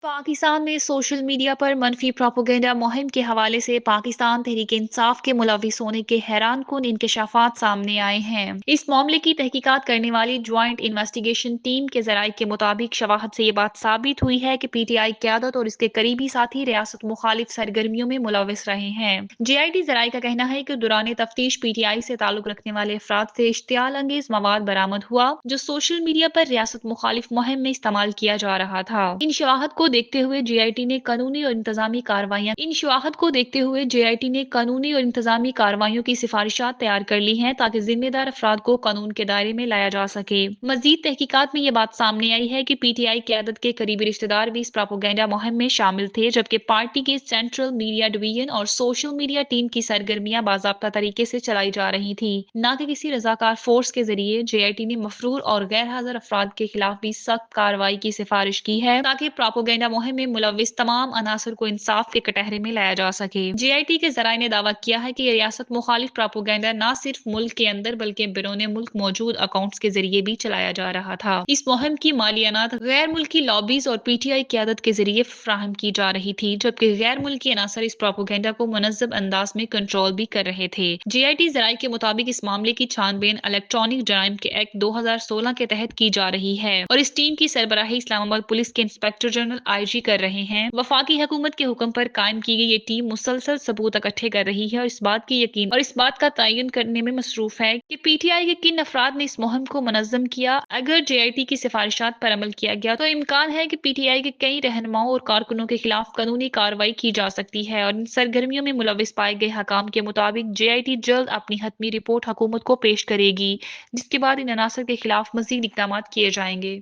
पाकिस्तान में social media पर मनफी प्रोपेगेंडा मुहिम के हवाले से पाकिस्तान तहरीक इंसाफ के मुलविस होने के हैरान कुन इंकशाफात सामने आए हैं। इस मामले की तहकीकात करने वाली ज्वाइंट इन्वेस्टिगेशन टीम के जराये के मुताबिक शवाहद से ये बात साबित हुई है कि PTI क्यादत और इसके करीबी साथी रियासत मुखालिफ सरगर्मियों में मुलविस रहे हैं। JIT जराये का कहना है कि दौरान तफ्तीश PTI से ताल्लुक रखने वाले अफराद से इश्तियाल अंगेज मवाद बरामद हुआ जो सोशल मीडिया पर रियासत मुखालिफ मुहिम में इस्तेमाल किया जा रहा था। इन शवाहद को देखते हुए JIT ने कानूनी और इंतजामी कार्रवाइयां इन शवाहद को देखते हुए JIT ने कानूनी और इंतजामी कार्रवाइयों की सिफारिशात तैयार कर ली हैं ताकि जिम्मेदार अफराद को कानून के दायरे में लाया जा सके। मजीद तहकीकात में ये बात सामने आई है कि PTI क्यादत के करीबी रिश्तेदार भी इस प्रोपेगेंडा मुहिम में शामिल थे, जबकि पार्टी के सेंट्रल मीडिया डिवीजन और सोशल मीडिया टीम की सरगर्मियां बाज़ाब्ता तरीके से चलाई जा रही थी, न कि किसी रजाकार फोर्स के जरिए। JIT ने मफरूर और गैर हाजिर अफराद के खिलाफ भी सख्त कार्रवाई की सिफारिश की है ताकि प्रोपेगेंडा मुहिम में मुलविस तमाम अनासर को इंसाफ के कटहरे में लाया जा सके। JIT के जराये ने दावा किया है कि रियासत मुखालिफ प्रोपेगेंडा न सिर्फ मुल्क के अंदर बल्कि बैरून मुल्क मौजूद अकाउंट्स के जरिए भी चलाया जा रहा था। इस मुहिम की मालियानात गैर मुल्की लॉबीज और PTI क्यादत के जरिए फ्राहम की जा रही थी, जबकि गैर मुल्की अनासर इस प्रोपेगेंडा को मुनज़्ज़म अंदाज में कंट्रोल भी कर रहे थे। JIT जराये के मुताबिक इस मामले की छानबीन इलेक्ट्रॉनिक जराइम के एक्ट 2016 के तहत की जा रही है और इस टीम की सरबराही इस्लामाबाद पुलिस के इंस्पेक्टर जनरल IG कर रहे हैं। वफाकी हुकूमत के हुक्म पर कायम की गई ये टीम मुसलसल सबूत इकट्ठे कर रही है और इस बात का तयन करने में मसरूफ है कि PTI के किन अफराद ने इस मुहिम को मुनज़्ज़म किया। अगर JIT की सिफारिशात पर अमल किया गया तो इम्कान है कि PTI के कई रहनुमाओं और कारकुनों के खिलाफ कानूनी कार्रवाई की जा सकती है और इन सरगर्मियों में मुलविस पाए गए हकाम के मुताबिक JIT जल्द अपनी हतमी रिपोर्ट हुकूमत को पेश करेगी, जिसके बाद इन अनासर के खिलाफ मजीद इकदाम किए जाएंगे।